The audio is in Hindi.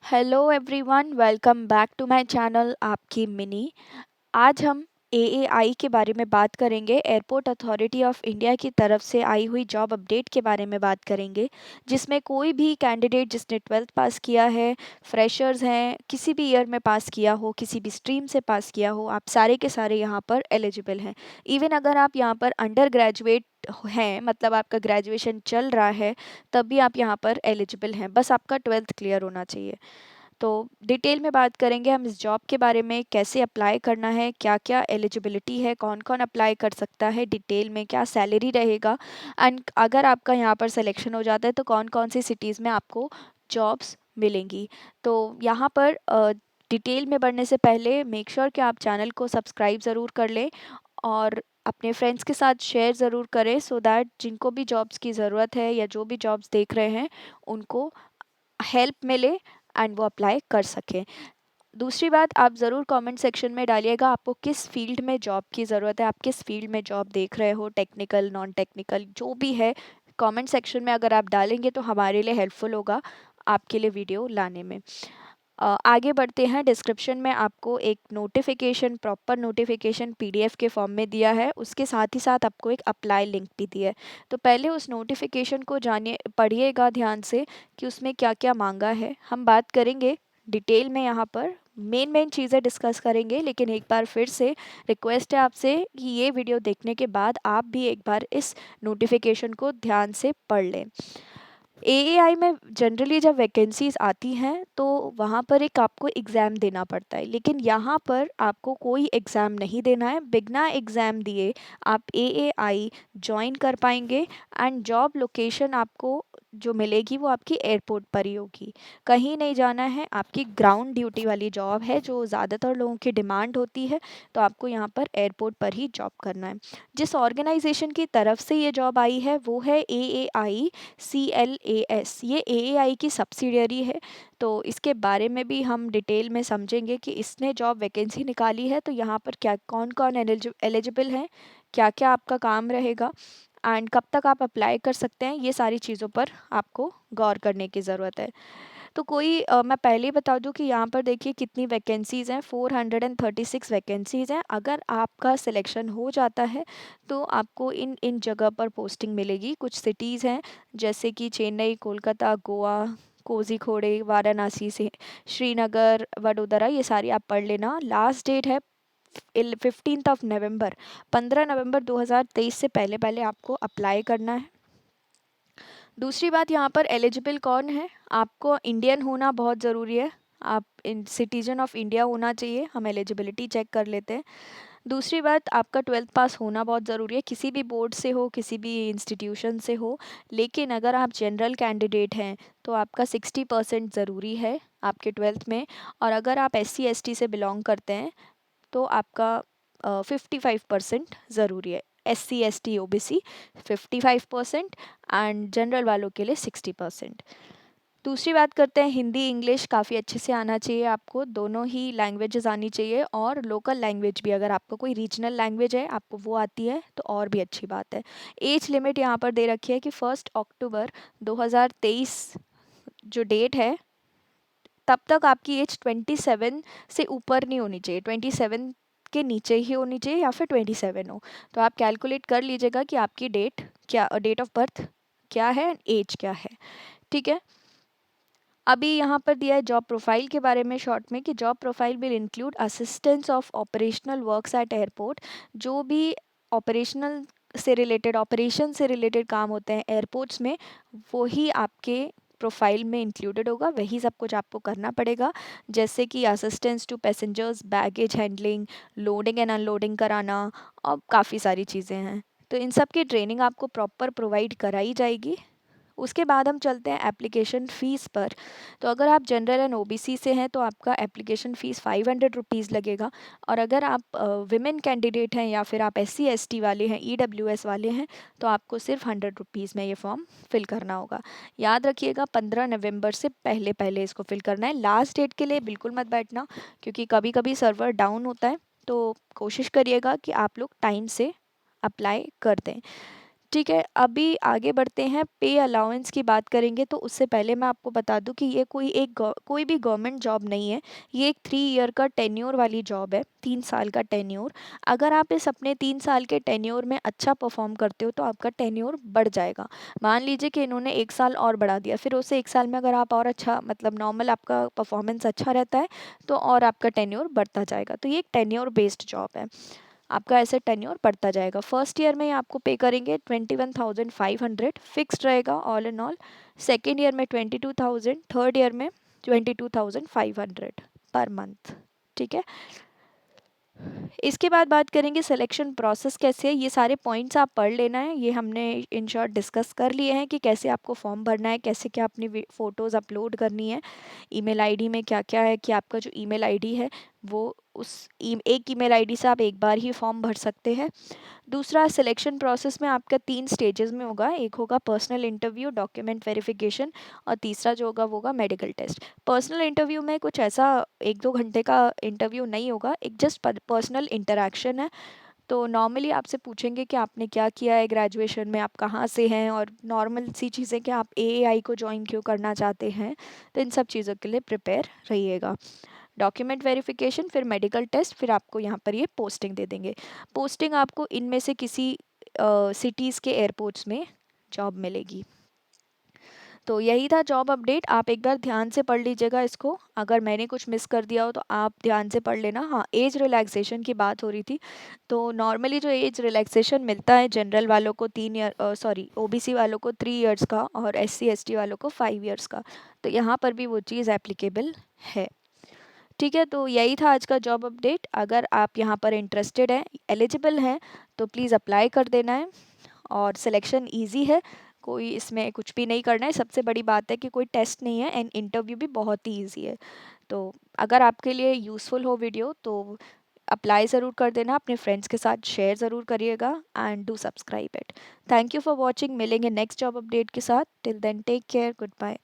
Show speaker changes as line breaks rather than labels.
Hello everyone, welcome back to my channel आपकी मिनी। आज हम एएआई के बारे में बात करेंगे। एयरपोर्ट अथॉरिटी ऑफ इंडिया की तरफ से आई हुई जॉब अपडेट के बारे में बात करेंगे, जिसमें कोई भी कैंडिडेट जिसने 12th पास किया है, फ्रेशर्स हैं, किसी भी ईयर में पास किया हो, किसी भी स्ट्रीम से पास किया हो, आप सारे के सारे यहाँ पर एलिजिबल हैं। इवन अगर आप यहाँ पर अंडर ग्रेजुएट हैं, मतलब आपका ग्रेजुएशन चल रहा है, तब भी आप यहाँ पर एलिजिबल हैं। बस आपका 12th क्लियर होना चाहिए। तो डिटेल में बात करेंगे हम इस जॉब के बारे में, कैसे अप्लाई करना है, क्या क्या एलिजिबिलिटी है, कौन कौन अप्लाई कर सकता है, डिटेल में क्या सैलरी रहेगा, एंड अगर आपका यहाँ पर सिलेक्शन हो जाता है तो कौन कौन सी सिटीज़ में आपको जॉब्स मिलेंगी। तो यहाँ पर डिटेल में बढ़ने से पहले मेक श्योर कि आप चैनल को सब्सक्राइब ज़रूर कर लें और अपने फ्रेंड्स के साथ शेयर ज़रूर करें, सो दैट जिनको भी जॉब्स की ज़रूरत है या जो भी जॉब्स देख रहे हैं उनको हेल्प मिले एंड वो अप्लाई कर सकें। दूसरी बात, आप ज़रूर कमेंट सेक्शन में डालिएगा आपको किस फील्ड में जॉब की ज़रूरत है, आप किस फील्ड में जॉब देख रहे हो, टेक्निकल नॉन टेक्निकल जो भी है। कमेंट सेक्शन में अगर आप डालेंगे तो हमारे लिए हेल्पफुल होगा आपके लिए वीडियो लाने में। आगे बढ़ते हैं। डिस्क्रिप्शन में आपको एक नोटिफिकेशन, प्रॉपर नोटिफिकेशन पीडीएफ के फॉर्म में दिया है, उसके साथ ही साथ आपको एक अप्लाई लिंक भी दिया है। तो पहले उस नोटिफिकेशन को जानिए, पढ़िएगा ध्यान से कि उसमें क्या क्या मांगा है। हम बात करेंगे डिटेल में, यहाँ पर मेन मेन चीज़ें डिस्कस करेंगे, लेकिन एक बार फिर से रिक्वेस्ट है आपसे कि ये वीडियो देखने के बाद आप भी एक बार इस नोटिफिकेशन को ध्यान से पढ़ लें। एएआई में जनरली जब वैकेंसीज आती हैं तो वहाँ पर एक आपको एग्ज़ाम देना पड़ता है, लेकिन यहाँ पर आपको कोई एग्ज़ाम नहीं देना है। बिना एग्ज़ाम दिए आप एएआई ज्वाइन कर पाएंगे एंड जॉब लोकेशन आपको जो मिलेगी वो आपकी एयरपोर्ट पर ही होगी। कहीं नहीं जाना है, आपकी ग्राउंड ड्यूटी वाली जॉब है जो ज़्यादातर लोगों की डिमांड होती है, तो आपको यहाँ पर एयरपोर्ट पर ही जॉब करना है। जिस ऑर्गेनाइजेशन की तरफ से ये जॉब आई है वो है एएआई CLAS, ये एएआई की सब्सिडियरी है। तो इसके बारे में भी हम डिटेल में समझेंगे कि इसने जॉब वैकेंसी निकाली है तो यहाँ पर क्या कौन कौन एलिजिबल हैं, क्या क्या आपका काम रहेगा एंड कब तक आप अप्लाई कर सकते हैं, ये सारी चीज़ों पर आपको गौर करने की ज़रूरत है। तो मैं पहले ही बता दूं कि यहाँ पर देखिए कितनी वैकेंसीज़ हैं, 436 वैकेंसीज़ हैं। अगर आपका सिलेक्शन हो जाता है तो आपको इन इन जगह पर पोस्टिंग मिलेगी। कुछ सिटीज़ हैं जैसे कि चेन्नई, कोलकाता, गोवा, कोझिकोड, वाराणसी से श्रीनगर, वडोदरा, ये सारी आप पढ़ लेना। लास्ट डेट है 15 नवंबर, 15 नवंबर 2023 से पहले पहले आपको अप्लाई करना है। दूसरी बात, यहाँ पर एलिजिबल कौन है, आपको इंडियन होना बहुत ज़रूरी है। आप सिटीजन ऑफ इंडिया होना चाहिए। हम एलिजिबिलिटी चेक कर लेते हैं। दूसरी बात, आपका 12th पास होना बहुत ज़रूरी है, किसी भी बोर्ड से हो, किसी भी इंस्टीट्यूशन से हो। लेकिन अगर आप जनरल कैंडिडेट हैं तो आपका 60% ज़रूरी है आपके 12th में। और अगर आप SC ST से बिलोंग करते हैं तो आपका 55% ज़रूरी है। SC ST OBC 55% and general वालों के लिए 60%। दूसरी बात करते हैं, हिंदी इंग्लिश काफ़ी अच्छे से आना चाहिए आपको, दोनों ही लैंग्वेजेस आनी चाहिए। और लोकल लैंग्वेज भी, अगर आपको कोई रीजनल लैंग्वेज है आपको वो आती है तो और भी अच्छी बात है। एज लिमिट यहाँ पर दे रखी है कि 1 अक्टूबर 2023 जो डेट है, तब तक आपकी एज 27 से ऊपर नहीं होनी चाहिए, 27 के नीचे ही होनी चाहिए या फिर 27 हो। तो आप कैलकुलेट कर लीजिएगा कि आपकी डेट ऑफ बर्थ क्या है, एज क्या है। ठीक है। अभी यहाँ पर दिया है जॉब प्रोफाइल के बारे में शॉर्ट में, कि job profile will include assistance of operational works at airport. जो भी ऑपरेशनल से रिलेटेड, ऑपरेशन से रिलेटेड काम होते हैं एयरपोर्ट्स में, वही आपके प्रोफाइल में इंक्लूडेड होगा, वही सब कुछ आपको करना पड़ेगा। जैसे कि assistance to passengers, baggage handling, loading and unloading कराना, और काफ़ी सारी चीज़ें हैं। तो इन सब की ट्रेनिंग आपको प्रॉपर प्रोवाइड कराई जाएगी। उसके बाद हम चलते हैं एप्लीकेशन फ़ीस पर। तो अगर आप जनरल एंड ओबीसी से हैं तो आपका एप्लीकेशन फ़ीस 500 रुपीज़ लगेगा। और अगर आप विमेन कैंडिडेट हैं या फिर आप SC ST वाले हैं, EWS वाले हैं, तो आपको सिर्फ 100 रुपीज़ में ये फॉर्म फिल करना होगा। याद रखिएगा 15 नवंबर से पहले पहले इसको फिल करना है। लास्ट डेट के लिए बिल्कुल मत बैठना, क्योंकि कभी कभी सर्वर डाउन होता है। तो कोशिश करिएगा कि आप लोग टाइम से अप्लाई कर दें। ठीक है, अभी आगे बढ़ते हैं, पे अलाउंस की बात करेंगे। तो उससे पहले मैं आपको बता दूं कि ये कोई भी गवर्नमेंट जॉब नहीं है। ये एक 3 ईयर का टेन्योर वाली जॉब है, 3 साल का टेन्योर। अगर आप इस अपने 3 साल के टेन्योर में अच्छा परफॉर्म करते हो तो आपका टेन्योर बढ़ जाएगा। मान लीजिए कि इन्होंने 1 साल और बढ़ा दिया, फिर उसे 1 साल में अगर आप और अच्छा, मतलब नॉर्मल आपका परफॉर्मेंस अच्छा रहता है, तो और आपका टेन्योर बढ़ता जाएगा। तो ये एक टेन्योर बेस्ड जॉब है, आपका ऐसे टेन्योर बढ़ता जाएगा। फर्स्ट ईयर में आपको पे करेंगे 21,500, फिक्स्ड रहेगा all in all. Second year में 22,000, थर्ड ईयर में 22,500 पर मंथ। ठीक है, इसके बाद बात करेंगे सिलेक्शन प्रोसेस कैसे है। ये सारे पॉइंट्स आप पढ़ लेना है, ये हमने इन शॉर्ट डिस्कस कर लिए हैं कि कैसे आपको फॉर्म भरना है, कैसे क्या अपनी फ़ोटोज़ अपलोड करनी है। ईमेल आईडी में क्या क्या है कि आपका जो ईमेल आईडी है वो एक ईमेल आईडी से आप एक बार ही फॉर्म भर सकते हैं। दूसरा, सिलेक्शन प्रोसेस में आपका 3 स्टेजेस में होगा। एक होगा पर्सनल इंटरव्यू, डॉक्यूमेंट वेरिफिकेशन, और तीसरा जो होगा वो होगा मेडिकल टेस्ट। पर्सनल इंटरव्यू में कुछ ऐसा 1-2 घंटे का इंटरव्यू नहीं होगा, एक जस्ट पर्सनल इंटरेक्शन है। तो नॉर्मली आपसे पूछेंगे कि आपने क्या किया है ग्रेजुएशन में, आप कहाँ से हैं, और नॉर्मल सी चीज़ें कि आप एएआई को ज्वाइन क्यों करना चाहते हैं। तो इन सब चीज़ों के लिए प्रिपेयर रहिएगा। डॉक्यूमेंट वेरिफिकेशन, फिर मेडिकल टेस्ट, फिर आपको यहाँ पर ये पोस्टिंग दे देंगे। पोस्टिंग आपको इनमें से किसी सिटीज़ के एयरपोर्ट्स में जॉब मिलेगी। तो यही था जॉब अपडेट, आप एक बार ध्यान से पढ़ लीजिएगा इसको। अगर मैंने कुछ मिस कर दिया हो तो आप ध्यान से पढ़ लेना। हाँ, एज रिलैक्सेशन की बात हो रही थी। तो नॉर्मली जो एज रिलैक्सेशन मिलता है जनरल वालों को 3 ईयर, सॉरी ओबीसी वालों को 3 ईयर्स का, और एससी एसटी वालों को 5 ईयर्स का। तो यहाँ पर भी वो चीज़ एप्लीकेबल है। ठीक है, तो यही था आज का जॉब अपडेट। अगर आप यहाँ पर इंटरेस्टेड हैं, एलिजिबल हैं, तो प्लीज़ अप्लाई कर देना है। और सिलेक्शन इजी है, कोई इसमें कुछ भी नहीं करना है। सबसे बड़ी बात है कि कोई टेस्ट नहीं है, एंड इंटरव्यू भी बहुत ही इजी है। तो अगर आपके लिए यूज़फुल हो वीडियो तो अप्लाई ज़रूर कर देना, अपने फ्रेंड्स के साथ शेयर ज़रूर करिएगा, and do subscribe it. Thank you for watching, मिलेंगे नेक्स्ट जॉब अपडेट के साथ। Till then take care, good bye.